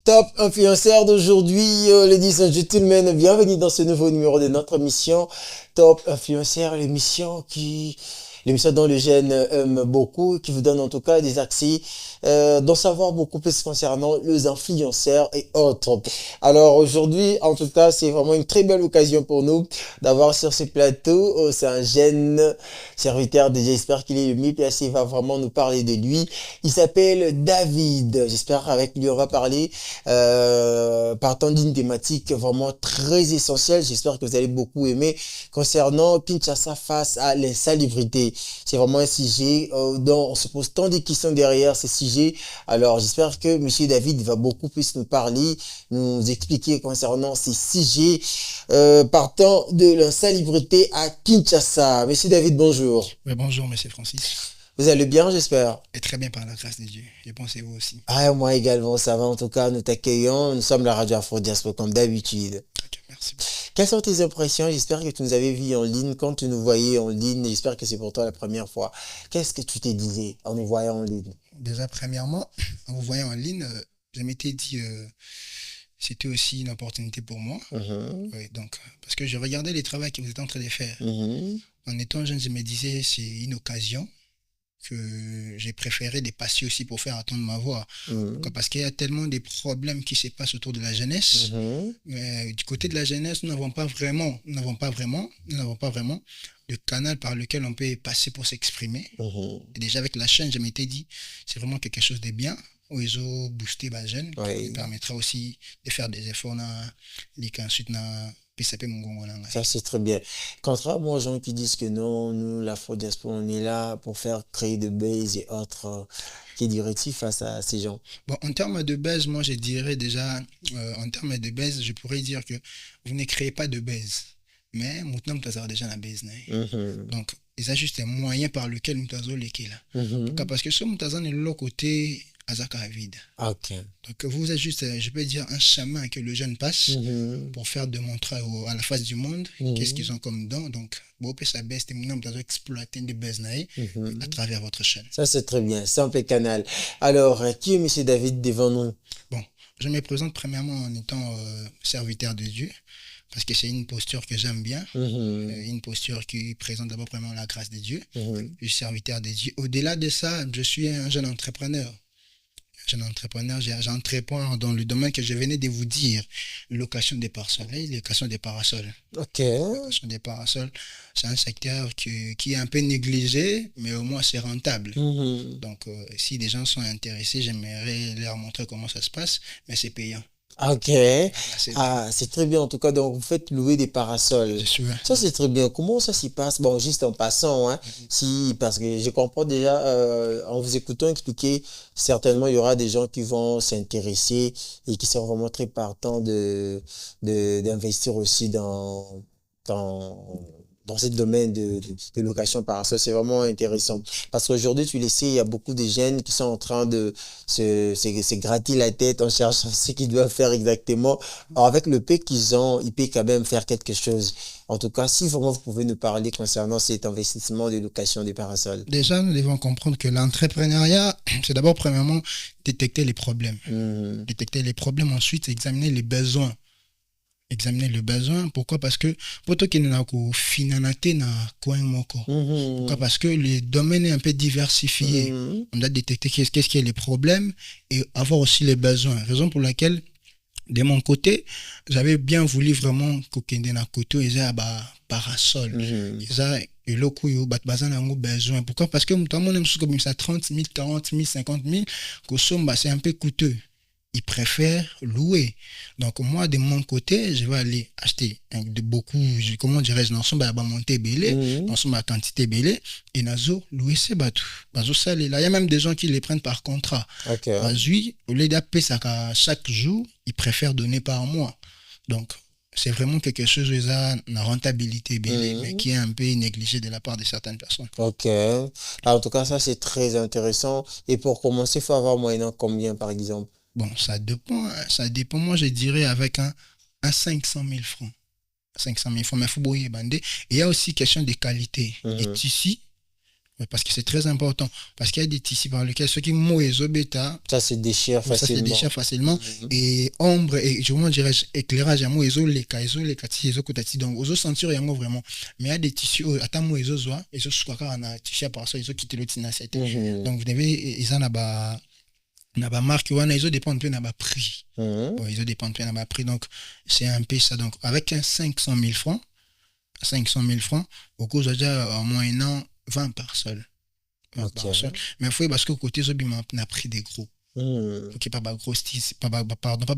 Top influenceur d'aujourd'hui, ladies and gentlemen, bienvenue dans ce nouveau numéro de notre émission Top influenceur, l'émission dont les jeunes aiment beaucoup, qui vous donne en tout cas des accès, d'en savoir beaucoup plus concernant les influenceurs et autres. Alors aujourd'hui, en tout cas, c'est vraiment une très belle occasion pour nous d'avoir sur ce plateau, c'est un jeune serviteur de j'espère qu'il est le mieux placé, il va vraiment nous parler de lui. Il s'appelle David, j'espère avec lui on va parler partant d'une thématique vraiment très essentielle, j'espère que vous allez beaucoup aimer, concernant Kinshasa face à l'insalubrité. C'est vraiment un sujet dont on se pose tant de questions derrière ce sujet. Alors j'espère que Monsieur David va beaucoup plus nous parler, nous expliquer concernant ces sujets partant de l'insalubrité à Kinshasa. Monsieur David, bonjour. Oui, bonjour, monsieur Francis. Vous allez bien, j'espère? Et très bien par la grâce de Dieu. Je pense que vous aussi. Ah, moi également, ça va. En tout cas, nous t'accueillons. Nous sommes la radio Afro Diaspora comme d'habitude. Ok, merci. Quelles sont tes impressions? J'espère que tu nous avais vu en ligne. Quand tu nous voyais en ligne, j'espère que c'est pour toi la première fois. Qu'est-ce que tu te disais en nous voyant en ligne? Déjà, premièrement, en vous voyant en ligne, je m'étais dit c'était aussi une opportunité pour moi. Oui, donc, parce que je regardais les travaux que vous êtes en train de faire. En étant jeune, je me disais c'est une occasion que j'ai préféré dépasser aussi pour faire entendre ma voix. Parce qu'il y a tellement de problèmes qui se passent autour de la jeunesse. Mais du côté de la jeunesse, nous n'avons pas vraiment de canal par lequel on peut passer pour s'exprimer. Et déjà avec la chaîne, je m'étais dit, c'est vraiment quelque chose de bien. Où ils ont boosté les jeunes, qui permettra aussi de faire des efforts ensuite ça c'est très bien. Contrairement aux gens qui disent que non, nous, l'Afro-Diaspora, on est là pour faire créer de buzz et autres, qui dirais-tu face à ces gens? Bon, en termes de buzz, moi je dirais déjà, en termes de buzz, je pourrais dire que vous ne créez pas de buzz, mais maintenant vous avez déjà la buzz. Donc, il y a juste un moyen par lequel nous avons l'équipe là. Parce que ce nous avons de l'autre côté, Azaka vide. Ok. Donc vous êtes juste, je peux dire, un chemin que le jeune passe pour faire démontrer à la face du monde qu'est-ce qu'ils ont comme don. Donc, vous pouvez ça baisse, vous avez exploité des baisses à travers votre chaîne. Ça c'est très bien, simple canal. Alors, qui est Monsieur David devant nous? Bon, je me présente premièrement en étant serviteur de Dieu. Parce que c'est une posture que j'aime bien, une posture qui présente d'abord vraiment la grâce de Dieu. Je suis serviteur de Dieu. Au-delà de ça, je suis un jeune entrepreneur. J'entreprends dans le domaine que je venais de vous dire, location des parasols. Location des parasols. Ok. Location des parasols, c'est un secteur qui est un peu négligé, mais au moins c'est rentable. Donc, si des gens sont intéressés, j'aimerais leur montrer comment ça se passe, mais c'est payant. Ok. C'est très bien en tout cas. Donc, vous faites louer des parasols. Ça, c'est très bien. Comment ça s'y passe? Bon, juste en passant, hein. Parce que je comprends déjà, en vous écoutant expliquer, certainement, il y aura des gens qui vont s'intéresser et qui seront vraiment très partants d'investir aussi dans ce domaine de location parasol. C'est vraiment intéressant. Parce qu'aujourd'hui, tu le sais, il y a beaucoup de jeunes qui sont en train de se gratter la tête en cherchant ce qu'ils doivent faire exactement. Alors, avec le peu qu'ils ont, ils peuvent quand même faire quelque chose. En tout cas, si vraiment vous pouvez nous parler concernant cet investissement de location des parasols. Déjà, nous devons comprendre que l'entrepreneuriat, c'est d'abord, premièrement, détecter les problèmes. Détecter les problèmes, ensuite, examiner les besoins. Examiner le besoin. Pourquoi? Parce que pourquoi? Parce que le domaine est un peu diversifié. On doit détecter qu'est-ce qui est les problèmes et avoir aussi les besoins. Raison pour laquelle, de mon côté, j'avais bien voulu vraiment que na côté ils aient parasol. Ils et le coup ils ont besoin. Pourquoi? Parce que notamment même comme ça 30 000, 40 000, 50 000, c'est un peu coûteux. Ils préfèrent louer. Donc, moi, de mon côté, je vais aller acheter comment dirais-je, dans son monter belé, dans son quantité belé, et nazo louer ces bateaux. Il y a même des gens qui les prennent par contrat. Au lieu d'appeler ça chaque jour, ils préfèrent donner par mois. Donc, c'est vraiment quelque chose où a une rentabilité belé, mais qui est un peu négligée de la part de certaines personnes. Ok. Alors, en tout cas, ça, c'est très intéressant. Et pour commencer, il faut avoir moyennant combien, par exemple? Bon, ça dépend. Moi, je dirais avec un 500 000 francs. 500 000 francs, mais il faut brouiller bandé. Et il y a aussi question de qualité. Et ici, Ouais, parce que c'est très important. Parce qu'il y a des tissus par lesquels ceux qui mouillent bêta, Ça se déchire ça se facilement. déchire facilement. Et ombre, et comment dirais-je, éclairage, il y a les tissus, donc, aux sentir, il y a vraiment. Mais il y a des tissus, attends, moi, ils ont, et ce soit quand on a tissu à part ça, ils ont quitté le tina. Donc, vous devez, ils en ont pas marque, ils ont dépend un peu de prix. Bon, ils ont dépend un peu de prix. Donc, c'est un peu ça. Donc, avec un 500 000 francs, au cours déjà en moyennant 20 par seul. Mais il faut parce que côté Zobi m'a pris des gros. Ok, pas grossiste, pas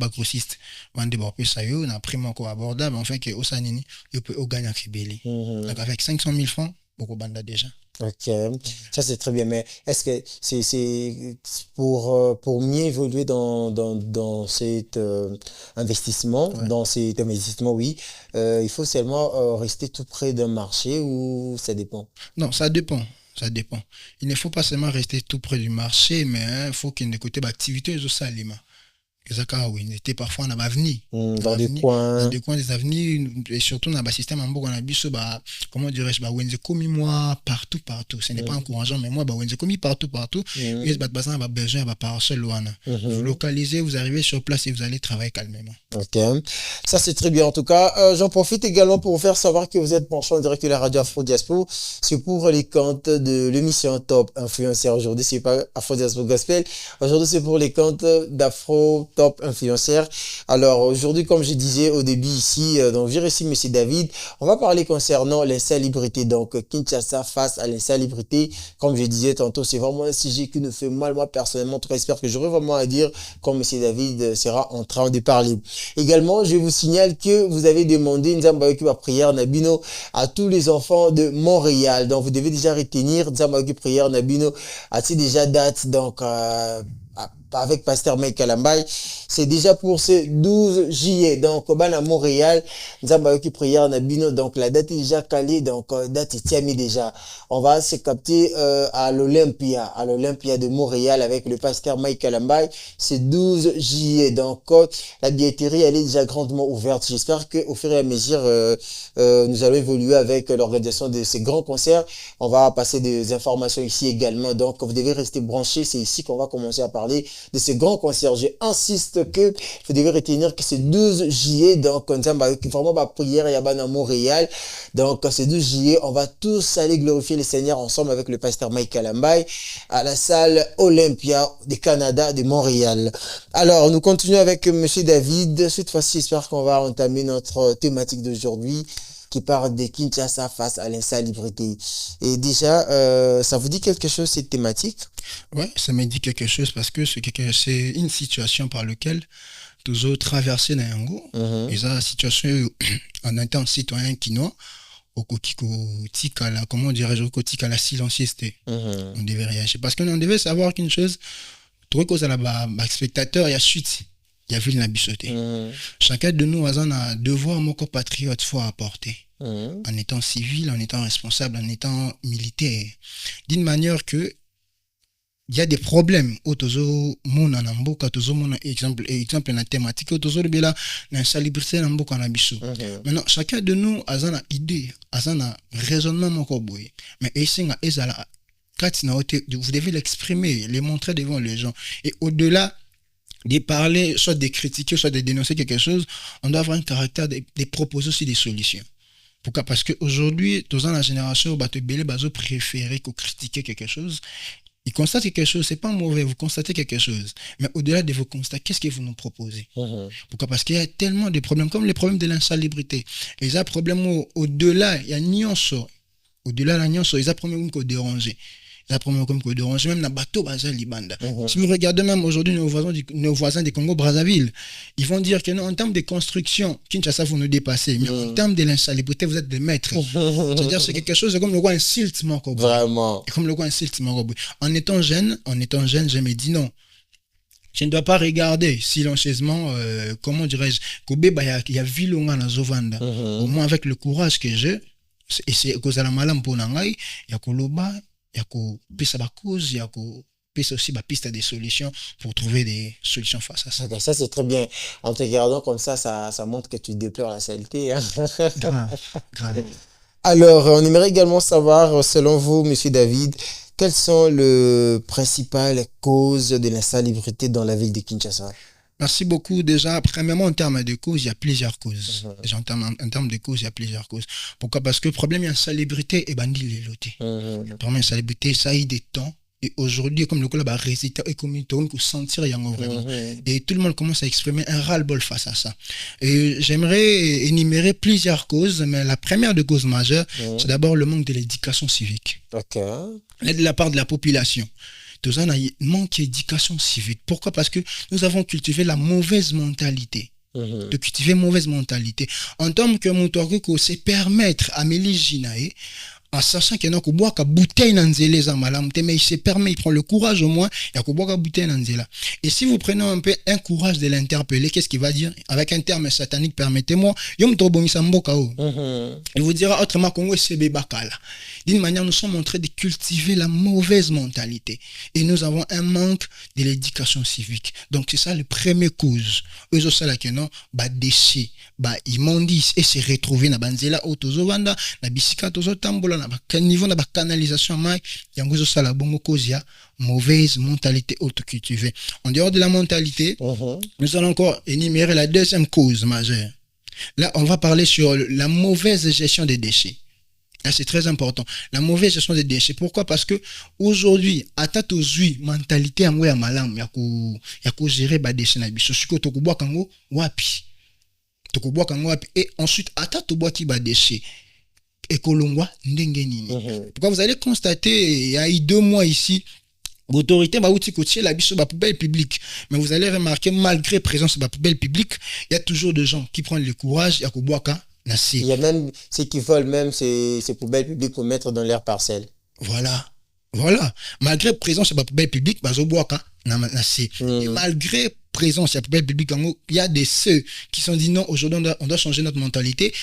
grossiste. On a ça, on a pris mon abordable. Enfin, que au Sanini, il peut gagner à Kibeli. Donc, avec 500 000 francs, beaucoup banda déjà. Ok, ça c'est très bien. Mais est-ce que c'est pour mieux évoluer dans cet investissement, dans cet investissement, oui, il faut seulement rester tout près d'un marché ou ça dépend? Non, ça dépend. Il ne faut pas seulement rester tout près du marché, mais il faut qu'il y ait des côtés d'activité de salima. Oui, était parfois dans l'avenir. Dans des coins des avenirs, et surtout dans le système en on a vu comment dirais-je, moi partout. Ce n'est pas encourageant, mais moi, commis partout. Et besoin par seul loin. Vous localisez, vous arrivez sur place et vous allez travailler calmement. Ok, ça c'est très bien en tout cas. J'en profite également pour vous faire savoir que vous êtes branché en direct de la radio Afro Diaspora. C'est pour les comptes de l'émission Top Influenceur. Aujourd'hui, c'est pas Afro Diaspora Gospel. Aujourd'hui, c'est pour les comptes d'Afro Top Influenceur. Alors aujourd'hui, comme je disais au début ici, donc j'ai reçu Monsieur David. On va parler concernant l'insalubrité. Donc Kinshasa face à l'insalubrité. Comme je disais tantôt, c'est vraiment un sujet qui nous fait mal. Moi personnellement, très j'espère que j'aurai vraiment à dire quand Monsieur David sera en train de parler. Également, je vous signale que vous avez demandé Nzambayoki prière Nabino à tous les enfants de Montréal. Donc, vous devez déjà retenir Nzambayoki prière Nabino à déjà date. Donc, avec Pasteur Mike Kalambay, c'est déjà pour ce 12 juillet. Donc, à Montréal, Nzambayoki prière Nabino. Donc, la date est déjà calée. Donc, date est tiamie déjà. On va se capter à l'Olympia de Montréal avec le Pasteur Mike Kalambay. C'est 12 juillet. Donc, la billetterie, elle est déjà grandement ouverte. J'espère qu'au fur et à mesure, nous allons évoluer avec l'organisation de ces grands concerts. On va passer des informations ici également. Donc, vous devez rester branchés. C'est ici qu'on va commencer à parler de ces grands concerts. J'insiste que vous devez retenir que c'est 12 juillet. Donc, vraiment, ma prière, il y a à Montréal. Donc, c'est 12 juillet. On va tous aller glorifier le Seigneur ensemble avec le pasteur Mike Kalambay à la salle Olympia du Canada de Montréal. Alors, nous continuons avec Monsieur David. Cette fois-ci, j'espère qu'on va entamer notre thématique d'aujourd'hui qui parle de Kinshasa face à l'insalubrité. Et déjà, ça vous dit quelque chose cette thématique? Ouais, ça me dit quelque chose parce que c'est une situation par laquelle tous autres traversés dans Yango. Et ça, situation en étant citoyen quinois, au Kokiko Tikala, comment dirais-je, au Kokiko la silencieuseté. On devait réagir. Parce qu'on devait savoir qu'une chose, tout cause à la spectateur, il y a suite. Il y a vu la bichoté. Chacun de nous a un devoir, mon compatriote, faut apporter. En étant civil, en étant responsable, en étant militaire. D'une manière que il y a des problèmes autozo mon anamboka tozo mon exemple na thématique autozo bela na salubrité namboka na biso. Maintenant chacun de nous a une idée, a un raisonnement moko boy. Mais esinga ezala katina ote, vous devez l'exprimer, les montrer devant les gens et au-delà de parler, soit de critiquer, soit de dénoncer quelque chose, on doit avoir un caractère de proposer aussi des solutions. Pourquoi? Parce qu'aujourd'hui, dans la génération, bazo préférer que critiquer quelque chose. Ils constatent quelque chose, c'est pas mauvais, vous constatez quelque chose. Mais au-delà de vos constats, qu'est-ce que vous nous proposez? Pourquoi? Parce qu'il y a tellement de problèmes, comme les problèmes de l'insalubrité. Et il y a un problème au-delà, il y a une nuance. Au-delà de la nuance, il y a un problème qui déranger. Il y a un problème qui déranger, même dans le bateau, Libanda. Si vous regardez même aujourd'hui nos voisins du Congo-Brazzaville, ils vont dire que non, en termes de construction, Kinshasa, vous nous dépassez. Mais en termes de l'insalubrité, vous êtes des maîtres. C'est-à-dire c'est quelque chose comme le roi insulte. Vraiment. Comme le roi insulte. En étant jeune, je me dis non. Je ne dois pas regarder silencieusement, comment dirais-je, il y a Vilonga na Zovanda. Au moins avec le courage que j'ai, et c'est cause à la malam pour Nangai, il y a Koloba, il y a piste à cause, il y a piste aussi piste à des solutions pour trouver des solutions face à ça. Okay, ça c'est très bien. En te regardant comme ça montre que tu déplores la saleté. Hein? Grave. Alors, on aimerait également savoir, selon vous, Monsieur David, quelles sont les principales causes de l'insalubrité dans la ville de Kinshasa? Merci beaucoup. Déjà, premièrement, en termes de causes, il y a plusieurs causes. Déjà, en termes de causes, il y a plusieurs causes. Pourquoi? Parce que le problème, il y a une salubrité et bandit les lotés. Le problème, il y a une salubrité, ça a eu des temps. Et aujourd'hui, comme le club a résultat et comme il sentir vraiment. Et tout le monde commence à exprimer un ras-le-bol face à ça. Et j'aimerais énumérer plusieurs causes, mais la première de causes majeures, c'est d'abord le manque de l'éducation civique. De la part de la population. Tout ça, on a manque d'éducation civique. Pourquoi? Parce que nous avons cultivé la mauvaise mentalité. De cultiver mauvaise mentalité. En termes que mon tour c'est permettre à Mélie Ginae, en sachant qu'il y a une bouteille dans mais il se permet, il prend le courage au moins, il y a une bouteille dans et si vous prenez un peu un courage de l'interpeller, qu'est-ce qu'il va dire? Avec un terme satanique, permettez-moi, il vous dira autrement Congo c'est bébakala. D'une manière, nous sommes en train de cultiver la mauvaise mentalité et nous avons un manque de l'éducation civique. Donc c'est ça le premier cause. Eux aussi là que non, déchets, immondices et se retrouver na banzela otozo vanda na bisika tozo tambola na niveau na canalisation mai yango zo sala bongo cause ya mauvaise mentalité autocultivée. En dehors de la mentalité, nous allons encore énumérer la deuxième cause majeure. Là, on va parler sur la mauvaise gestion des déchets. Là, c'est très important. La mauvaise gestion des déchets. Pourquoi? Parce que aujourd'hui, à tatozui mentalité yango ya malamu ya ko gérer ba déchets na biso. Siko tokubwa kango wapi. Et ensuite, à tatobwaki ba déchets. Ekolongwa ndenge nini. Pourquoi? Vous allez constater, il y a eu 2 mois ici, l'autorité m'a outil côtier la biche sur la poubelle publique. Mais vous allez remarquer, malgré la présence de la poubelle publique, il y a toujours des gens qui prennent le courage, il y a même ceux qui veulent même ces poubelles publiques pour mettre dans leur parcelle. Voilà. Malgré la présence de la poubelle publique, et malgré présence de la poubelle publique, il y a des ceux qui sont dit non, aujourd'hui on doit changer notre mentalité.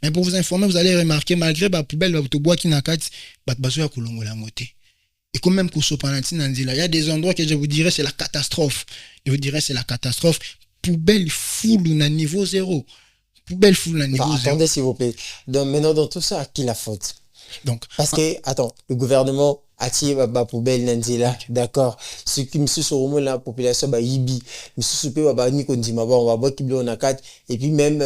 Mais pour vous informer, vous allez remarquer, malgré la poubelle, et quand même, il y a des endroits que je vous dirais c'est la catastrophe. Poubelle full na niveau 0. Attendez s'il vous plaît. Donc maintenant dans tout ça, à qui la faute? Donc parce que attends, le gouvernement a tiré ma poubelle nanzila, d'accord. Ce qui me sur au moins la population yibi, me soupe ni kondima on va boire kiblo na 4 et puis même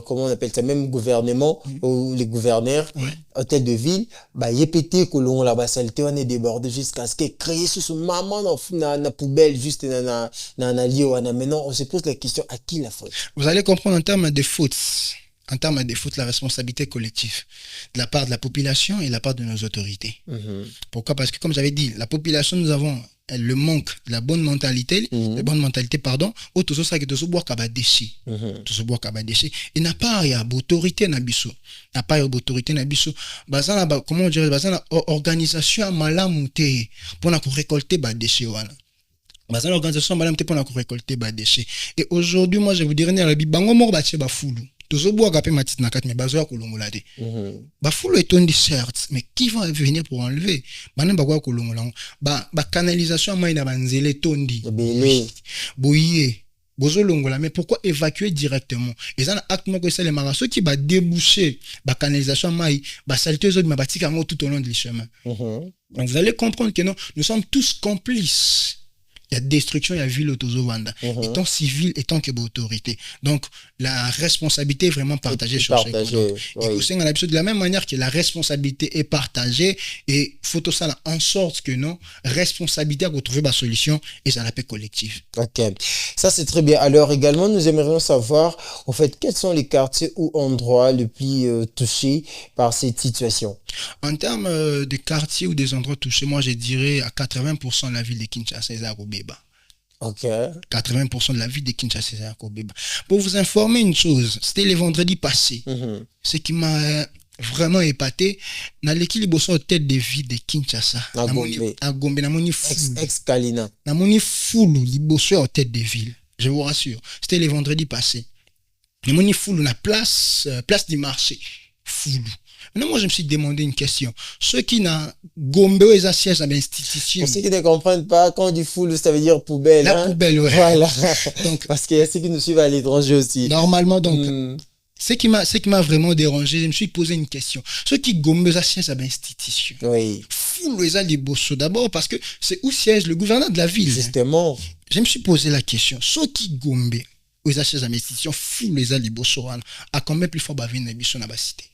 comment on appelle ça, même gouvernement ou les gouverneurs hôtel de ville yépété que l'on la saleté on est débordé jusqu'à ce que créer sous maman na poubelle juste na lio na maintenant on se pose la question à qui la faute. Vous allez comprendre en termes de fautes. En termes de faute, la responsabilité collective de la part de la population et de la part de nos autorités. Pourquoi? Parce que, comme j'avais dit, la population, nous avons le manque de la bonne mentalité, où tout ça, tout se boit kaba déchets. Et n'a pas d'autorité na biso. Comment on dirait, organisation malamouté pour récolter ba déchets. L'organisation malamouté pour récolter ba déchets. Et aujourd'hui, moi, je vous dirais, bango mort bache ba foulou. Mais foulou est on certes, mais qui va venir pour enlever? Canalisation maïna banzele tondi. Bouyé. Mais pourquoi évacuer directement? Et ça, acte que c'est les marassos qui va déboucher la canalisation maï, saleté aux autres tout au long du chemin. Donc vous allez comprendre que non, nous sommes tous complices. Il y a destruction, il y a ville autozovanda. Étant civil, étant que autorité. Donc, la responsabilité est vraiment partagée sur chaque côté. Et de la même manière que la responsabilité est partagée, et faut tout ça en sorte que non, responsabilité à retrouver la solution et ça la paix collective. Ok. Ça, c'est très bien. Alors, également, nous aimerions savoir, en fait, quels sont les quartiers ou endroits les plus touchés par cette situation? En termes de quartiers ou des endroits touchés, moi, je dirais à 80% de la ville de Kinshasa est à Kobeba. Ok. 80% de la ville de Kinshasa est à Kobeba. Pour vous informer une chose, c'était le vendredi passé. Ce qui m'a vraiment épaté, dans l'équilibre au tête de ville de Kinshasa. À Gombe, na moni fou. Ex-Kalina. Na moni fou, liboso au tête de ville. Je vous rassure. C'était le vendredi passé. Na moni fou, la place du marché. Fou. Maintenant, moi, je me suis demandé une question. Ceux qui n'ont gombé les sièges à l'institution. Pour ceux qui ne comprennent pas, quand on dit foule, ça veut dire poubelle. La poubelle, ouais. Voilà. Donc, parce qu'il y a ceux qui nous suivent à l'étranger aussi. Normalement, donc, ce qui m'a vraiment dérangé, je me suis posé une question. Ceux qui gombent les sièges à l'institution. Oui. Foule les bossos d'abord parce que c'est où siège le gouverneur de la ville. Justement. Je me suis posé la question. Ceux qui gombent les sièges à l'institution, foule les bossos, à combien plus fort va venir dans la cité?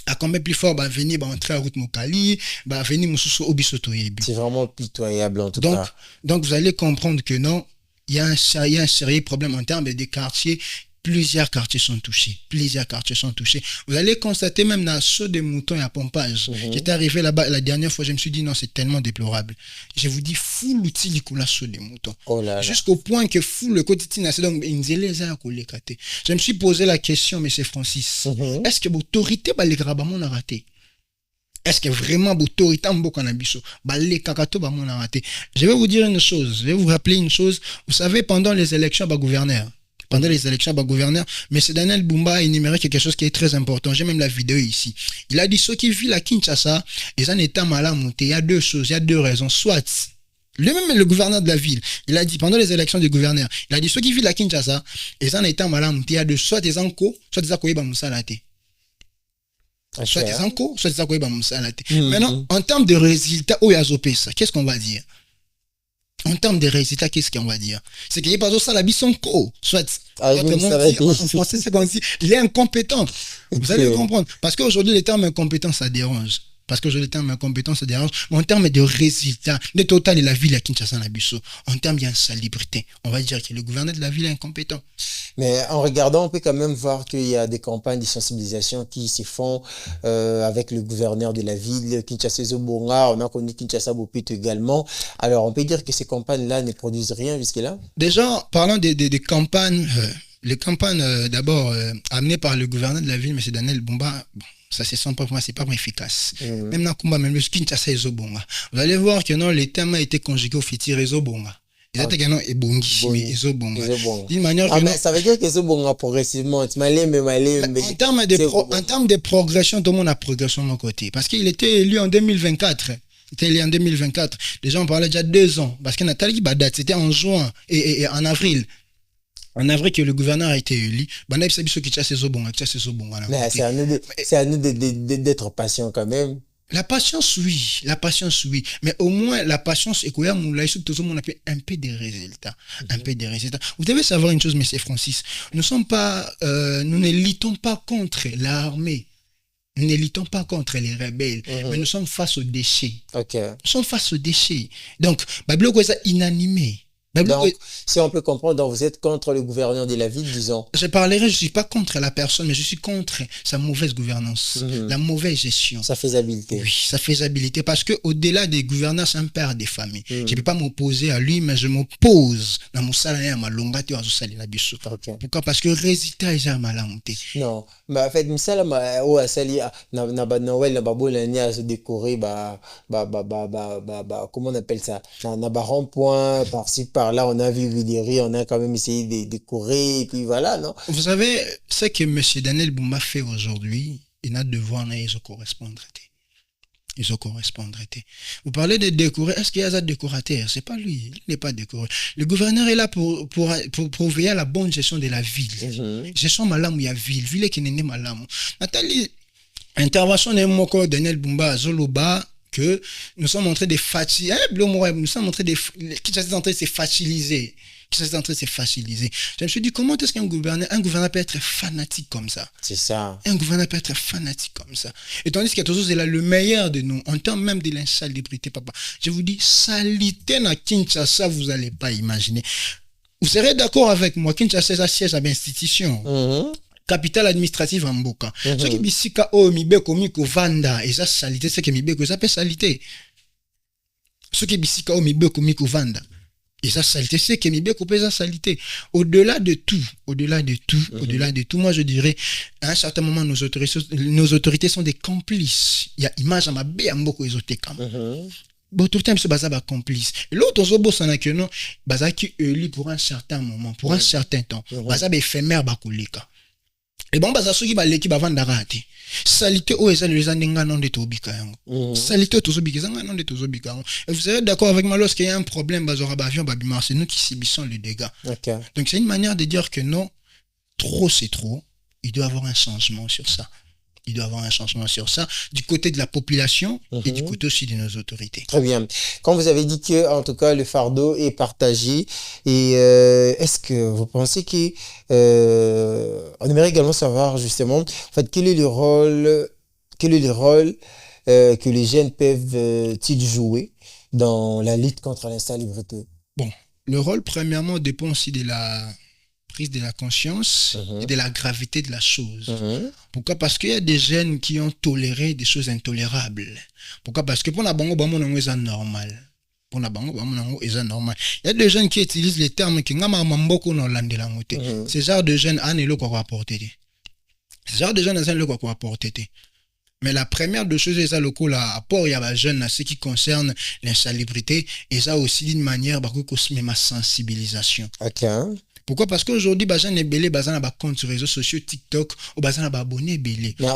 À combien plus fort va venir entrer à route Mokali, va venir Moussoussou Obisoto Yebi. C'est vraiment pitoyable en tout cas. Donc vous allez comprendre que non, il y a un sérieux problème en termes de quartiers. Plusieurs quartiers sont touchés. Vous allez constater même dans ceux des moutons et à pompage. J'étais arrivé là-bas la dernière fois, je me suis dit non, c'est tellement déplorable. Je vous dis, fou l'outil du coup là sur les moutons. Oh là là. Jusqu'au point que fou le quotidien, c'est donc je me suis posé la question, monsieur Francis, est-ce que l'autorité va les grabamon a raté? Est-ce que vraiment l'autorité va les kakato va mon raté? Je vais vous dire une chose, je vais vous rappeler une chose. Vous savez, pendant les élections gouverneur, M. Daniel Bumba a énuméré quelque chose qui est très important. J'ai même la vidéo ici. Il a dit ceux qui vivent à Kinshasa, ils en état malade. Il y a deux choses, il y a deux raisons. Soit, le gouverneur de la ville, il a dit pendant les élections du gouverneur, il a dit ceux qui vivent à Kinshasa, ils en état malade. Il y a deux, soit des enco, soit des akoyeba moussalate. Soit des enco, soit des akoyeba moussalate. Maintenant, en termes de résultats, où il y a Zopesa, qu'est-ce qu'on va dire? En termes de résultats, qu'est-ce qu'on va dire? C'est qu'il n'y a pas de ça, la bisonko. Soit, en français, c'est comme si il est incompétent. Vous allez comprendre. Parce qu'aujourd'hui, les termes incompétents, ça dérange. Mais en termes de résultats, le total de la ville à Kinshasa, en termes d'insalubrité, on va dire que le gouverneur de la ville est incompétent. Mais en regardant, on peut quand même voir qu'il y a des campagnes de sensibilisation qui se font avec le gouverneur de la ville, Kinshasa Zobonga, on a connu Kinshasa Bopito également. Alors, on peut dire que ces campagnes-là ne produisent rien jusque-là? Déjà, parlant des campagnes, les campagnes d'abord amenées par le gouverneur de la ville, M. Daniel Bumba, ça se sent pas pour moi, c'est pas efficace. Même dans le combat, même le Kinshasa Ezobonga. Vous allez voir que non, les thèmes a été conjugués au fétir Ezobonga. D'une manière que ça veut dire que Ezobonga progressivement, en termes de progression, tout le monde a progression de mon côté. Parce qu'il était élu en 2024. Les gens parlaient déjà 2 ans. Parce que Nathalie Badat, c'était en juin et en avril. En avril que le gouverneur a été élu, c'est à nous d'être patients quand même. La patience, oui. Mais au moins, la patience, et tout le monde a fait un peu de résultats. Vous devez savoir une chose, M. Francis. Nous ne luttons pas contre l'armée. Nous ne luttons pas contre les rebelles, mais nous sommes face aux déchets. Okay. Nous sommes face aux déchets. Donc, Babylone est inanimé. Donc, si on peut comprendre, donc vous êtes contre le gouverneur de la ville, disons. Je suis pas contre la personne, mais je suis contre sa mauvaise gouvernance, la mauvaise gestion. Sa faisabilité. Oui, sa faisabilité, parce que au-delà des gouverneurs, c'est un père des familles. Je peux pas m'opposer à lui, mais je m'oppose dans mon salaire à ma longueur à la biso. Pourquoi? Parce que le résultat est jamais là. Non, mais en fait, misala ma o asali na Noël na babola ni à se décorer comment on appelle ça, na rond-point par-ci par-là, on a vu Vidéry, on a quand même essayé de décorer et puis voilà, non? Vous savez, ce que M. Daniel Bumba fait aujourd'hui, il n'a de devoir à correspondre. Vous parlez de décorer, est-ce qu'il y a un décorateur? C'est pas lui, il n'est pas décoré. Le gouverneur est là pour veiller à la bonne gestion de la ville. Gestion malam où il y a ville qui n'est pas malam. Nathalie, intervention de Moko Daniel Bumba Zoloba, que nous sommes en train de faciliser, nous sommes en train de se faciliser. Je me suis dit, comment est-ce qu'un gouverneur peut être fanatique comme ça? C'est ça. Un gouverneur peut être fanatique comme ça. Et tandis que toujours, c'est là le meilleur de nous, en termes même de l'insalubrité, papa. Je vous dis, salité na Kinshasa, vous n'allez pas imaginer. Vous serez d'accord avec moi, Kinshasa, c'est un siège à l'institution. Capitale administrative en Mboka. Ce qui bisika o mibeko miko vanda, et ça salité, c'est que mibeko, ça peut salité. Ce qui bisika o mibeko miko vanda. Et ça salité, c'est que mibeko peut ça salité. Au-delà de tout, moi je dirais, à un certain moment, nos autorités sont des complices. Il y a image à ma bé à Mboko Ezoteka. Bon, tout le temps, c'est bazaba complice. L'autre, zobo, ça n'a que non, bazaki élu pour un certain moment, pour un certain temps. Bazaba éphémère bakulika. et bon baza soki baleki bavandaka te salité oyo eza lelo eza ndenge non de tobika yango salité oyo tozobika eza nga non de tozobika yango et vous serez d'accord avec moi lorsqu'il y a un problème bazora bavion babima c'est nous qui subissons les dégâts. Okay. Donc c'est une manière de dire que non, trop c'est trop, il doit y avoir un changement sur ça. Il doit y avoir un changement sur ça, du côté de la population et du côté aussi de nos autorités. Très bien. Quand vous avez dit que, en tout cas, le fardeau est partagé, et est-ce que vous pensez que, on aimerait également savoir justement, en fait, quel est le rôle que les jeunes peuvent-ils jouer dans la lutte contre l'insalubrité? Bon, le rôle premièrement dépend aussi de la prise de la conscience et de la gravité de la chose. Pourquoi? Parce qu'il y a des jeunes qui ont toléré des choses intolérables. Pourquoi? Parce que pour la bango bamonango c'est normal. Pour la bango bamonango c'est normal. Il y a des jeunes qui utilisent les termes qui ngama mamboko no landela ngote. Ces genre de jeunes anelo quoi apporter. Ces genre de jeunes anelo quoi apporter. Mais la première de choses, c'est ça le coup là, apport il y a des jeunes ce qui concerne l'insalubrité et ça aussi d'une manière beaucoup même ma sensibilisation. OK. Pourquoi? Parce qu'aujourd'hui, bazan est belé, bazan a compte sur les réseaux sociaux, TikTok, ou bazan a abonné belé. Mais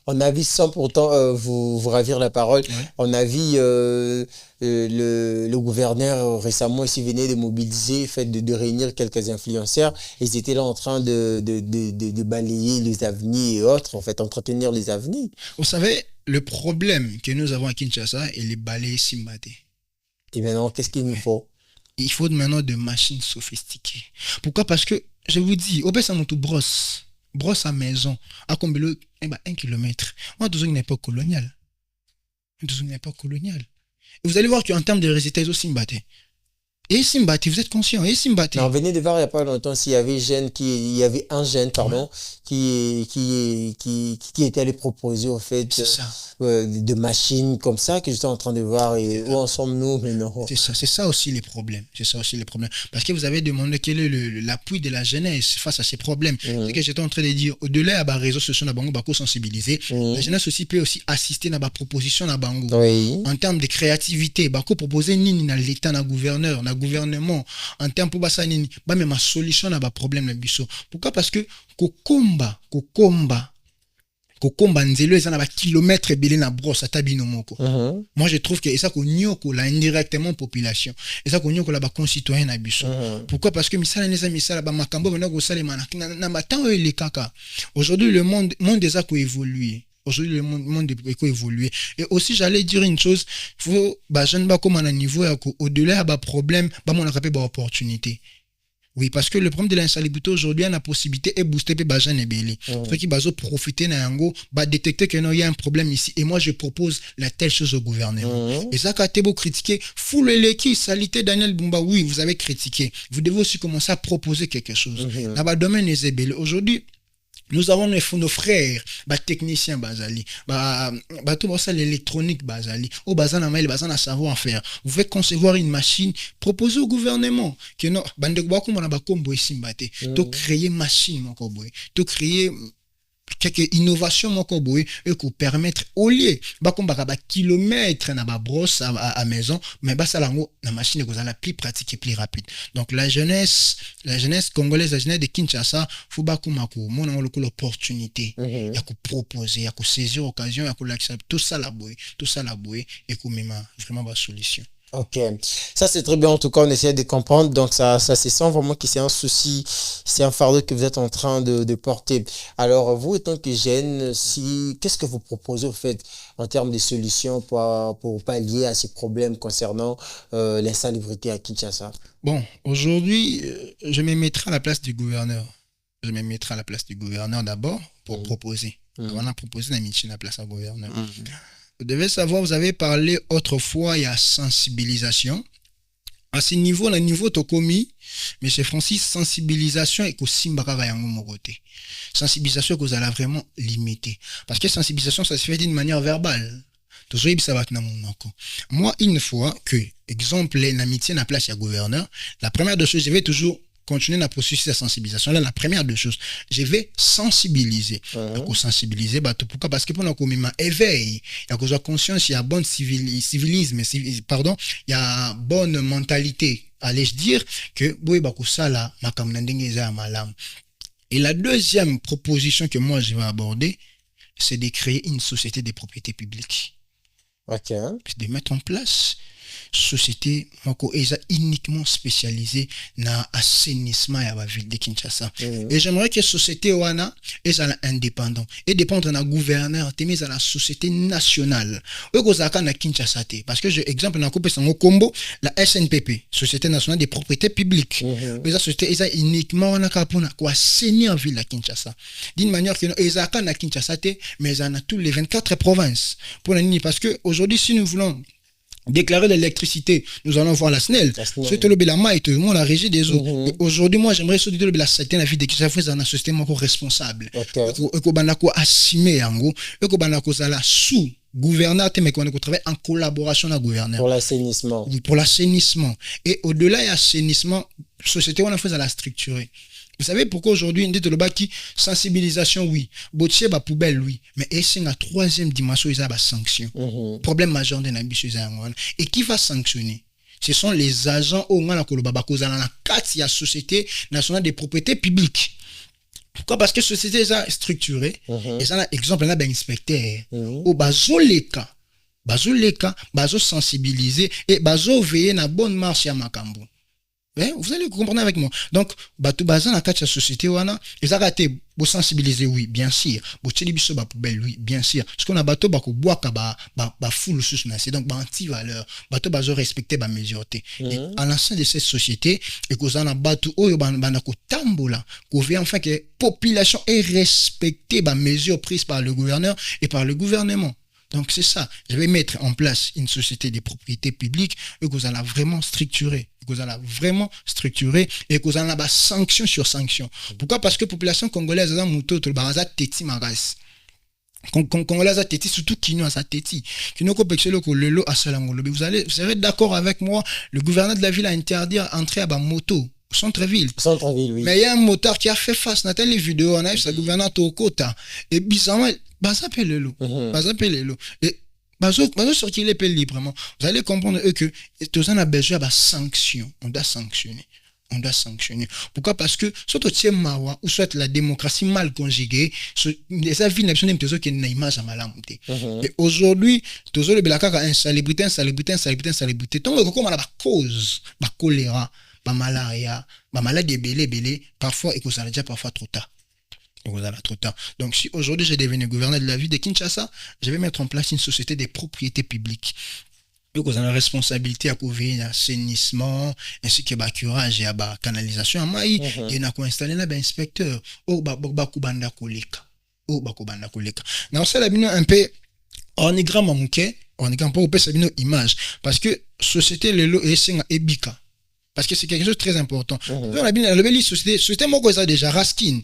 on a vu sans pourtant vous ravir la parole. Ouais. On a vu le gouverneur récemment aussi venait de mobiliser, fait de réunir quelques influenceurs. Ils étaient là en train de balayer les avenues et autres, en fait, entretenir les avenues. Vous savez, le problème que nous avons à Kinshasa, il est balayé Simbate. Et maintenant, qu'est-ce qu'il nous faut? Il faut maintenant de machines sophistiquées. Pourquoi? Parce que, je vous dis, au bas, on brosse à maison, à combien 1 kilomètre. On a besoin d'une époque coloniale. Et vous allez voir qu'en termes de résultats, ils ont Simbate. Et Simbate, vous êtes conscient, et Simbate. On venait de voir il n'y a pas longtemps s'il y avait un jeune, pardon, qui était allé proposer, au fait, de machines comme ça, que j'étais en train de voir, et où en sommes-nous maintenant? C'est ça aussi les problèmes. Parce que vous avez demandé quel est l'appui de la jeunesse face à ces problèmes. C'est que j'étais en train de dire, au-delà des réseaux sociaux, bango sensibiliser, la jeunesse aussi peut aussi assister à la proposition de bango. Oui. En termes de créativité, bako proposer nini na l'état, na gouverneur, na gouvernement, en termes pour basa nini, ba même ma solution na ba problème na biso. Pourquoi? Parce que kokomba nzelo eza na ba kilomètre belé na brosse atabino moko. Moi je trouve que ça ko nyoko la indirectement population. Et ça ko nyoko la ba concitoyen na biso. Pourquoi? Parce que misala neza misala ba makambo bana ko salema na matango ele kaka. Aujourd'hui le monde des a ko évoluer. Aujourd'hui, le monde est évolué. Et aussi, j'allais dire une chose, faut, jeune ba comme à un niveau, au-delà, problème, mon appel, opportunité. Oui, parce que le problème de l'insalubrité aujourd'hui, la possibilité est booster les jeunes et belé. Ceux qui basent profiter na yango, détecter qu'il y a un problème ici. Et moi, je propose la telle chose au gouvernement. Et ça, quand tu beau critiquer, foule l'équipe, salité Daniel Bumba, oui, vous avez critiqué. Vous devez aussi commencer à proposer quelque chose. Là-bas, domaine est belé. Aujourd'hui, nous avons nos frères, techniciens bazali, tout ça l'électronique bazali, au bazan mail, bazan à savoir faire. Vous pouvez concevoir une machine, proposer au gouvernement que non, bande comme on a combo simbate, to créer machine mon koboy, to créer quelques innovations mon koboy et qu'on permettre au lieu kilomètres na ba brosse à maison mais ça la machine est la plus pratique et plus rapide. Donc la jeunesse congolaise, la jeunesse de Kinshasa faut mon l'opportunité il y a qu'on proposer, il y a qu'on saisir l'occasion, il y a qu'on l'accepter tout ça la boue et qu'on met vraiment la solution. Ok, ça c'est très bien. En tout cas, on essaie de comprendre. Donc ça se sent vraiment que c'est un souci, c'est un fardeau que vous êtes en train de porter. Alors vous, étant que jeune, qu'est-ce que vous proposez au fait en termes de solutions pour pallier à ces problèmes concernant l'insalubrité à Kinshasa? Bon, aujourd'hui, je me mettrai à la place du gouverneur. D'abord pour proposer. On a proposé la mission à la place du gouverneur. Vous devez savoir, vous avez parlé autrefois, il y a sensibilisation. À ce niveau, le niveau Tokomi, M. Francis, sensibilisation et que Simbaka yango moroté. Sensibilisation que vous allez vraiment limiter. Parce que sensibilisation, ça se fait d'une manière verbale. Moi, une fois que, exemple, l'amitié n'a place à gouverneur, la première des choses, je vais toujours continuer la processus de sensibilisation. Là, la première des choses, je vais sensibiliser. Pour sensibiliser, pourquoi? Parce que pendant qu'on éveille, il y a que conscience, il y a bon civilisme, il y a bonne mentalité. Allez-je dire que, ça là, Et la deuxième proposition que moi je vais aborder, c'est de créer une société de propriété publique. Ok. De mettre en place société moko eza uniquement spécialisée na assainissement ya la ville de Kinshasa. Et j'aimerais que société wana ezala indépendant et dépendre na gouverneur te mais la société nationale. Okozaka na Kinshasa te parce que je exemple na coupe sango kombo la SNPP, Société nationale des propriétés publiques. La société eza uniquement wana kapona ko assainir ville à Kinshasa. D'une manière que ezaka na Kinshasa te mais ezana tous les 24 provinces. Pour nini parce que aujourd'hui si nous voulons déclarer l'électricité, nous allons voir la SNEL. C'est tout le Belama et tout le monde la régie des eaux. Aujourd'hui, moi, j'aimerais surtout la société la vie de Kinshasa fait un système responsable. Et qu'on banako assumer yango, et qu'on banako zala sous gouverneur mais qu'on travaille en collaboration avec le gouverneur. Pour l'assainissement. Oui, pour l'assainissement. Et au-delà de l'assainissement, société on a fait à la structurer. Vous savez pourquoi aujourd'hui, on dit le qui sensibilisation, oui. Botier, ba poubelle, oui. Mais c'est la troisième dimension, il y a des sanctions. Problème majeur de l'ambition, et qui va sanctionner? Ce sont les agents au moins la la société nationale des propriétés publiques. Pourquoi? Parce que la société est structurée. Et ça, exemple, on a un inspecteur. Au bazoleka, bazo sensibiliser et bazo veiller na bonne marche à Makambo. Vous allez comprendre avec moi. Donc, batou bazan na kati ya société wana, ezaka te bo sensibiliser oui, bien sûr. Bo tcheli biso ba poubelle oui, bien sûr. Parce qu'on a bateau ba ko boaka ba full sous na c'est donc ba anti valeur. Bateau bazo respecter ba mesure te. Et à l'ensemble de cette société et que na bateau oyo bana ko tambola, ko veut enfin que population est respectée ba mesure prise par le gouverneur et par le gouvernement. Donc c'est ça, je vais mettre en place une société de propriété publique et que vous allez vraiment structurer. Et que vous allez sanction sur sanction. Pourquoi? Parce que la population congolaise a mouto to baraza teti magas. Congolaise a teti surtout Kino a sa teti. Kino ko pexelo ko lelo asalangolo. Vous serez d'accord avec moi, le gouverneur de la ville a interdit d'entrer à ba moto. Centre-ville, oui. Mais il y a un motard qui a fait face à les vidéos, on a eu sa gouverneur au quota. Et bizarrement, ça appelle le loup. Et bazo sortir les pays librement. Vous allez comprendre que tout ça a besoin de sanctions. On doit sanctionner. Pourquoi? Parce que soit au mawa ou soit la démocratie mal conjuguée, les avis nationaux de qui n'a image à malamté. Et aujourd'hui, tout ça le belaka insalubrité. Donc comme on a la cause, la choléra, la malaria, la maladie belé, parfois et que ça déjà parfois trop tard. Donc si aujourd'hui je deviens gouverneur de la ville de Kinshasa, je vais mettre en place une société de propriété publique. Donc vous avez la responsabilité à couvrir l'assainissement ainsi que le curage et la canalisation à maï et na ko installer là inspecteur au bakubanda koleka. Non ça la bino un peu ornigramme manqué, ornigramme pas au peu ça bino image parce que société lelo et senga ebika. Parce que c'est quelque chose de très important. La belle société moko ça déjà Raskin.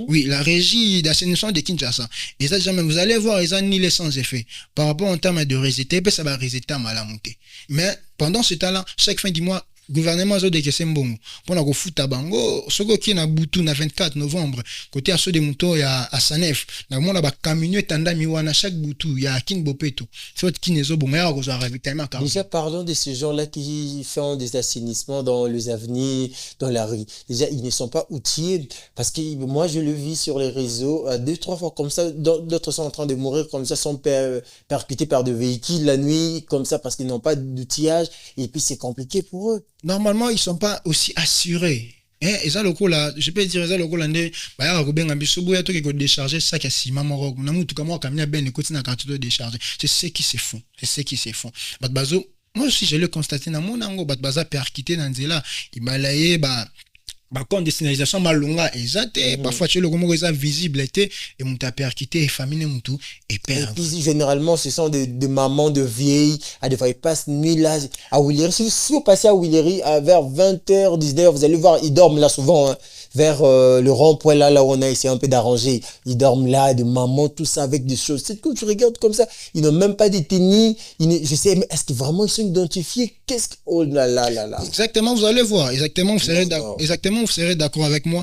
Oui, la régie d'assainissement de Kinshasa. Et ça jamais vous allez voir ils ont ni les sans effet par rapport en termes de résultats, ça va résultat mal à monter. Mais pendant ce temps-là, chaque fin du mois gouvernement zo de Kesembongo pour na ko futa bango soko ki na butu na 24 novembre côté asso de moto ya à Sanef na mona ba camion tanda miwana chaque butu ya Kinbopeto soit kinezo bongo ya ko zo ravitaillement. Déjà parlons de ces gens-là qui font des assainissements dans les avenirs, dans la rue. Déjà ils ne sont pas outillés parce que moi je le vis sur les réseaux 2-3 fois comme ça, d'autres sont en train de mourir comme ça, sont percutés par des véhicules la nuit comme ça parce qu'ils n'ont pas d'outillage et puis c'est compliqué pour eux. Normalement, ils ne sont pas aussi assurés. Et ça, le coup là, je peux dire ça, le coup là, bah, il y a un bisobou, il y a tout qui est déchargé, ça qui est si maman, on tout comme moi, quand il y a ben, écoute, il y a quand tu dois décharger. C'est ce qui se font. Moi aussi, je l'ai constaté dans mon angle, baza perquité dans là, il m'a laillé, bah, quand destinalisation malonga exacte parfois tu le comment ça visible était et mon perquité et famille tout et père. Et puis généralement ce sont des mamans de vieilles à des fois ils passent nuit là à Willery. Si vous passez à Willery vers 20h 19h vous allez voir ils dorment là souvent hein, vers le rond-point là où on a essayé un peu d'arranger, ils dorment là des mamans tout ça avec des choses. C'est que tu regardes comme ça, ils n'ont même pas détenu, je sais mais est-ce que vraiment ils sont identifiés? Qu'est-ce que oh là là là là. Exactement, vous allez voir, exactement vous serez d'accord avec moi.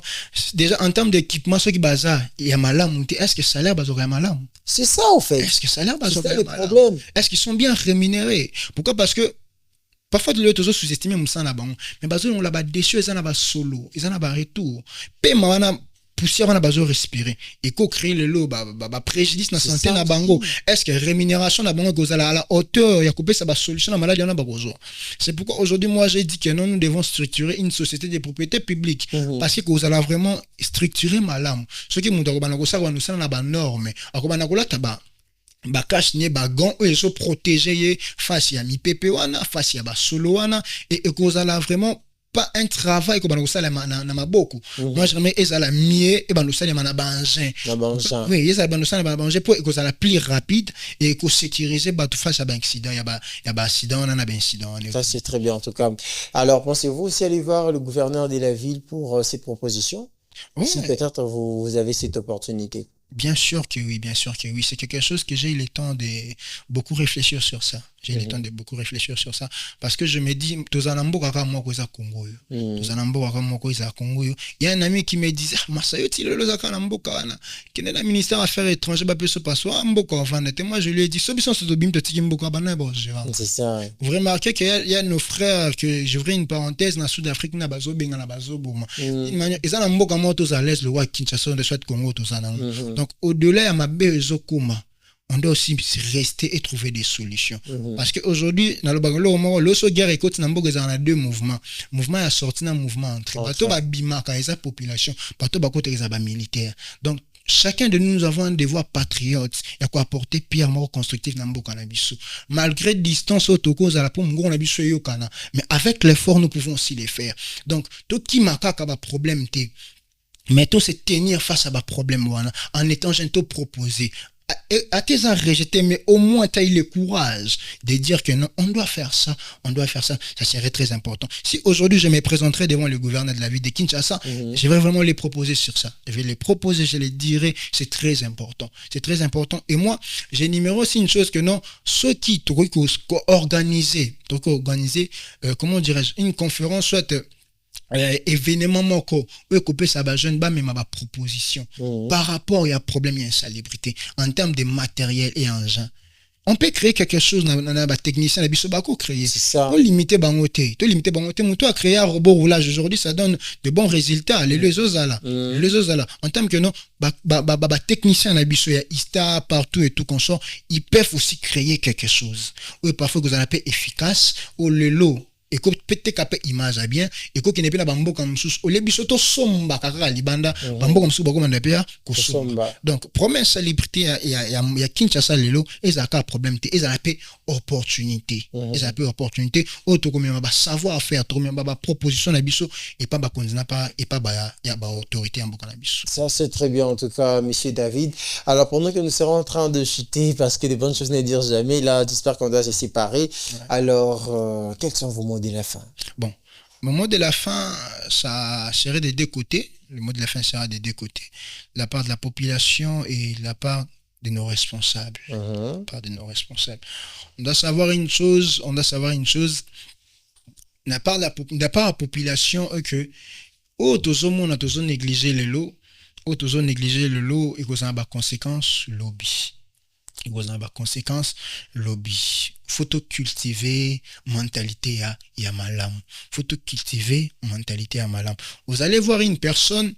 Déjà, en termes d'équipement, ce qui est bazar, il y a malam. Est-ce que ça a l'air bazar malam? C'est ça, en fait. Est-ce que ça a l'air bazar malam? C'est ça le problème. Est-ce qu'ils sont bien rémunérés? Pourquoi? Parce que parfois, tu les sous-estimer, mais bazar, on l'a déçu, ils en ont solo, ils en ont retour. Paiement, poussière wana bazo respirer et ko créer le lot préjudice na santé na bango. Est-ce que rémunération na bango kozala à la hauteur ya kopesa ba solution na maladie na bakozo. C'est pourquoi aujourd'hui moi j'ai dit que non, nous devons structurer une société de propriété publique parce que kozala vraiment structurer malamu. Ce qui mutu akobana kosala nous na ba norme akobana kolata ba cache ne ba gants et se protéger face à mi pepe wana face à ba solo wana et kozala vraiment pas un travail comme ça na maboko. Moi j'aimerais ezala mieux et nous ça na bangin. Oui, ezala nous ça na bangin pour que ça la plus rapide et que sécuriser ba tout face à accident, il y a ba accident on a ba incident. Ça c'est très bien en tout cas. Alors pensez-vous aussi aller voir le gouverneur de la ville pour ces propositions? Si peut-être vous avez cette opportunité. Bien sûr que oui, bien sûr que oui. C'est quelque chose que j'ai eu le temps de beaucoup réfléchir sur ça. J'ai eu le temps de beaucoup réfléchir sur ça. Parce que je me dis, Congo. Il y a un ami qui me disait, Masayo, qui est le ministère des Affaires étrangères, moi je lui ai dit, c'est ça. Vous remarquez qu'il y a nos frères, que j'ouvrais une parenthèse, dans le Sud-Afrique, ils ont un moto à l'aise, le roi Kinshasa, de soit Congo, tout ça. Donc, au-delà, il y a ma belle on doit aussi rester et trouver des solutions. Parce qu'aujourd'hui, dans le Bangalo, l'osso guerre écoute, il y a deux mouvements. Mouvement est sorti dans mouvement entré. Bateau va bima, quand il y a population, bateau va côté les militaires. Donc, chacun de nous avons un devoir patriote. Il y a quoi apporter pierre mort constructive dans le cannabis. Malgré distance autour à la pomme, mais avec l'effort, nous pouvons aussi les faire. Donc, tout qui m'a un problème, mais tout se tenir face à un problème en étant gentil proposé. À tes rejeté, mais au moins tu as eu le courage de dire que non, on doit faire ça, ça serait très important. Si aujourd'hui je me présenterais devant le gouverneur de la ville de Kinshasa, je vais vraiment les proposer sur ça. Je vais les proposer, je les dirai, c'est très important. Et moi, j'énumérerai aussi une chose que non, ceux qui trouvent organiser, comment dirais-je, une conférence, soit événement moko ou couper ça ba jeune ba mais ma proposition par rapport à problème et insalubrité en termes de matériel et engin. On peut créer quelque chose na ba technicien na biso ba ko créer. C'est ça. To limiter bangoté, muto a créé un robot roulage aujourd'hui ça donne de bons résultats les ozala. En termes que non ba technicien na biso ya Ista partout et tout consort, ils peuvent aussi créer quelque chose. Ou parfois vous en appelez efficace ou le lot et que peut-être qu'après image à bien et que qui n'est pas bambo comme sous au lebisoto somba kaka libanda bambo comme sous bako mandapia kosomba. Donc promesse célébrité ya Kinshasa lelo et ça a problème et ça appelle opportunité auto comme ba savoir faire trop même ba proposition na biso et pas ba condina pas et pas ba ya ba autorité en boko na biso. Ça c'est très bien en tout cas monsieur David. Alors pendant que nous serons en train de chuter parce que les bonnes choses ne dire jamais là j'espère qu'on doit se séparer. Alors quels sont vos mots de la fin? Bon, le mot de la fin, ça serait des deux côtés. Le mot de la fin sera des deux côtés. La part de la population et la part de nos responsables. La part de nos responsables. On doit savoir une chose. La part de la population que on a toujours négligé le lot. Et qu'on a des conséquences lobby. Il y a des conséquences lobby. Faut cultiver mentalité ya malam. Faut cultiver mentalité ya malam. Vous allez voir une personne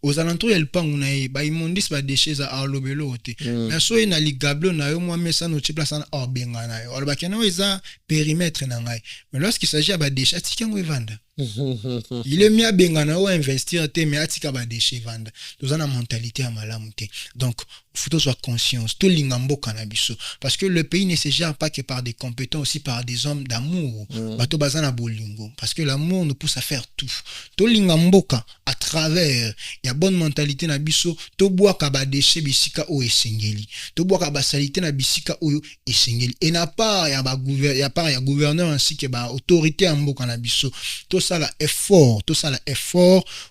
aux alentours il pas on a ba imondis ba déchets à alobelo te. Mais so ina ligablo na yo moi mesa no place na obenga na yo. Oloba kena eza périmètre na ngai. Mais lorsqu'il s'agit ba déchets tikango vendre. Il est mieux bengana ou investir te mais atika ba déchets vendre. Nous avons une mentalité à malam te. Donc faut soit conscience tout lingambo cannabiso parce que le pays ne se gère pas que par des compétents aussi par des hommes d'amour. Bato bazana bolingo parce que l'amour nous pousse à faire tout. Tout lingambo à travers il y a bonne mentalité na biso to bois ka ba déchets bisika o esengeli. To bois ka ba salité na bisika o esengeli. Et n'a pas ya ba gouverneur ainsi que ba autorité en mboka na biso. Tout ça là effort,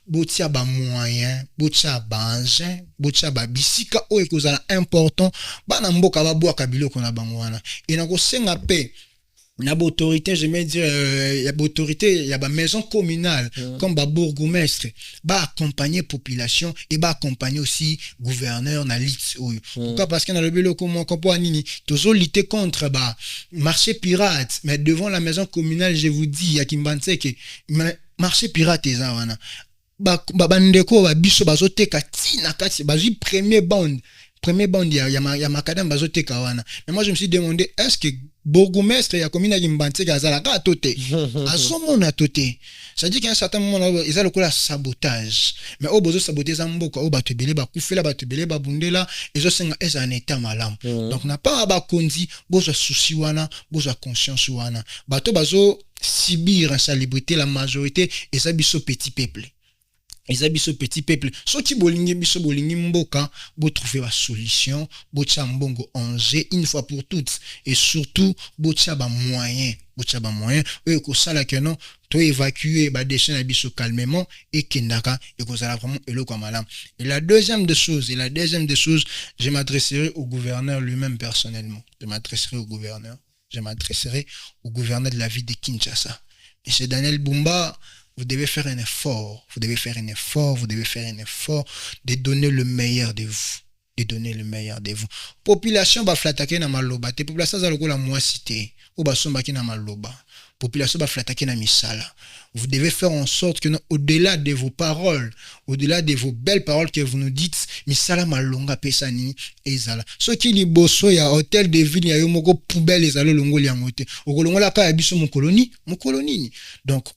botia ba moyen, botia ba engin, botia ba bisika o ekozala important, ba na mboka ba bois kabilo kona bangwana. Et na ko senga pe na autorité, je vais dire il y a autorité, il y a ba maison communale comme ba bourgmestre, ba accompagner population et ba accompagner aussi gouverneur na lit. Pourquoi? Parce que dans le bureau comment qu'on nini toujours lutter contre ba marché pirate, mais devant la maison communale, je vous dis ya kimbanse que marché pirate eza wana bandeko biso bazoteka tina kati bazui premier bond ya macadam bazoteka wana. Mais moi je me suis demandé, est-ce que bourgmestre ya commune Limbanté azalaka toté azomona toté, ça dit qu'à un certain moment ils ont le sabotage, mais au besoin saboter ça mboka au bato belé ba kufela bato belé ba bundela ils ont senga est en état malam. Donc n'a pas ba kondi bozo souci wana bozo conscience wana bato bazo subir insalubrité, la majorité et ça biso petit peuple. Les habits petit peuple. Soti bolingi biso bolingi mboka, bo trouver la solution, bo tia mbongo enjeu une fois pour toutes. Et surtout, bo tia ba moyen. Bo tia ba moyen. Et ko sala que non, to évacuer ba déchets na biso calmement et kendaka et ko sala vraiment eloko malam. Et la deuxième des choses, je m'adresserai au gouverneur lui-même personnellement. Je m'adresserai au gouverneur de la ville de Kinshasa. Monsieur Daniel Bumba, vous devez faire un effort de donner le meilleur de vous. Population va flattaquer na maloba, te population za lokola moi cité, ou ba sombaki na maloba. Population va flattaquer na misala. Vous devez faire en sorte que au-delà de vos paroles, au-delà de vos belles paroles que vous nous dites, misala malonga pesani ezala. Ce qui li bosso ya hôtel de ville ya yo moko poubelle ezalo longo liangote. Okolongola ka ya biso mon colonie. Donc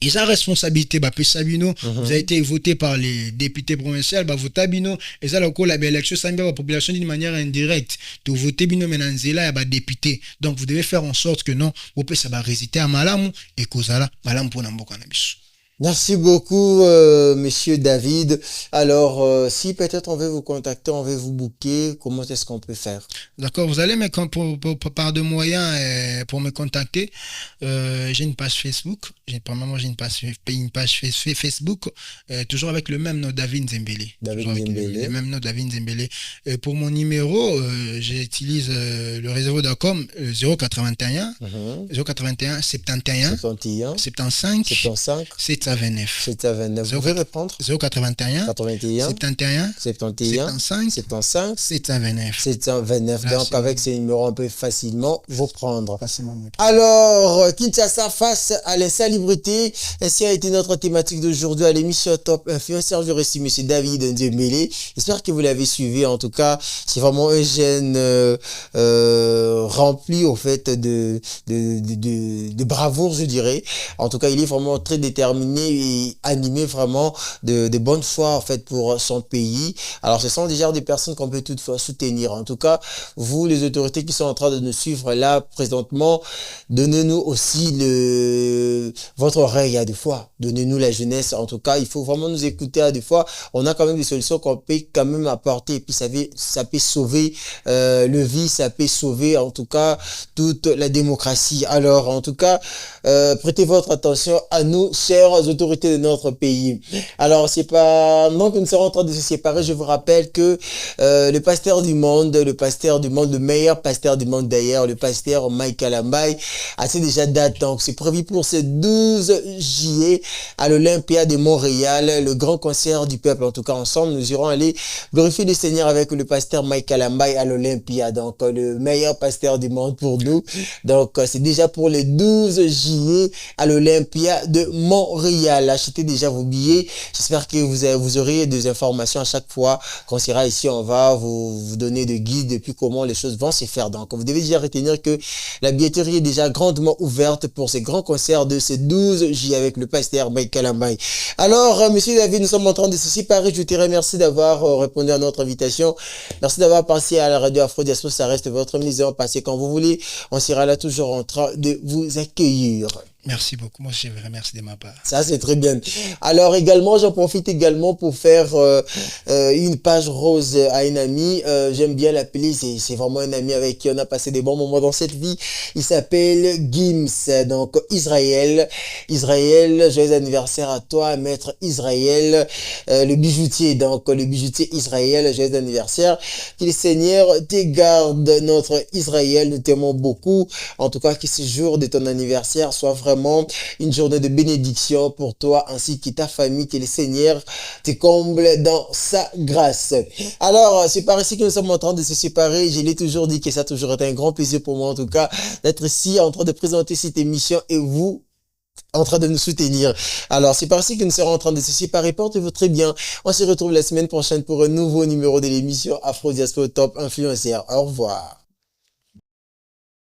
et sa responsabilité, Sabino, vous avez été voté par les députés provinciaux, voté Bino, et ça, la élection, ça la population d'une manière indirecte. Vous votez Bino, Menanzela, et député. Donc, vous devez faire en sorte que non, vous pouvez ça va résister à Malam, et que ça, Malam pour Nambo Cannabis. Merci beaucoup, monsieur David. Alors, si peut-être on veut vous contacter, on veut vous booker, comment est-ce qu'on peut faire? D'accord, vous allez par de moyens pour me contacter. J'ai une page Facebook. J'ai une page Facebook, toujours avec le même nom, David Nzembele. Le même nom, David Nzembele. Pour mon numéro, j'utilise le réseau.com 081 71 75 729. Vous pouvez répondre? 081 71 729. Donc, avec ces numéros, on peut facilement vous prendre. Alors, Kinshasa face à l'insalubrité, ainsi a été notre thématique d'aujourd'hui à l'émission Top Influenceur. Je reçu M. David Nzembele. J'espère que vous l'avez suivi. En tout cas, c'est vraiment un jeune rempli, au fait, de bravoure, je dirais. En tout cas, il est vraiment très déterminé et animé vraiment de bonne foi, en fait, pour son pays. Alors, ce sont déjà des personnes qu'on peut toutefois soutenir. En tout cas, vous, les autorités qui sont en train de nous suivre là, présentement, donnez-nous aussi votre oreille à des fois. Donnez-nous la jeunesse. En tout cas, il faut vraiment nous écouter à des fois. On a quand même des solutions qu'on peut quand même apporter. Et puis, ça peut sauver le vie, ça peut sauver, en tout cas, toute la démocratie. Alors, en tout cas, prêtez votre attention à nous, chères autorités de notre pays. Alors, c'est pas... Donc, nous serons en train de se séparer. Je vous rappelle que le pasteur du monde, le meilleur pasteur du monde d'ailleurs, le pasteur Mike Kalambai, a déjà date. Donc, c'est prévu pour ce 12 juillet à l'Olympia de Montréal, le grand concert du peuple. En tout cas, ensemble, nous irons aller glorifier le Seigneur avec le pasteur Mike Kalambai à l'Olympia. Donc, le meilleur pasteur du monde pour nous. Donc, c'est déjà pour le 12 juillet à l'Olympia de Montréal. Achetez déjà vos billets. J'espère que vous aurez des informations à chaque fois qu'on sera ici. On va vous donner des guides depuis comment les choses vont se faire. Donc, vous devez déjà retenir que la billetterie est déjà grandement ouverte pour ces grands concerts de ces 12 juillet avec le pasteur Mike Kalambai. Alors, monsieur David, nous sommes en train de se séparer. Je te remercie d'avoir répondu à notre invitation. Merci d'avoir passé à la radio Afro Diaspora. Ça reste votre maison. Passez quand vous voulez. On sera là toujours en train de vous accueillir. Merci beaucoup. Moi, je vous remercie de ma part. Ça, c'est très bien. Alors, également, j'en profite également pour faire une page rose à une amie. J'aime bien l'appeler. C'est vraiment un ami avec qui on a passé des bons moments dans cette vie. Il s'appelle Gims. Donc, Israël, joyeux anniversaire à toi, maître Israël, le bijoutier. Donc, le bijoutier Israël, joyeux anniversaire. Que le Seigneur te garde, notre Israël. Nous t'aimons beaucoup. En tout cas, que ce jour de ton anniversaire soit vraiment une journée de bénédiction pour toi ainsi que ta famille, que le Seigneur te comble dans sa grâce. Alors, c'est par ici que nous sommes en train de se séparer. Je l'ai toujours dit que ça a toujours été un grand plaisir pour moi en tout cas d'être ici en train de présenter cette émission et vous en train de nous soutenir. Alors, c'est par-ci que nous serons en train de se séparer. Portez-vous très bien. On se retrouve la semaine prochaine pour un nouveau numéro de l'émission Afro Diaspora Top Influenceur. Au revoir.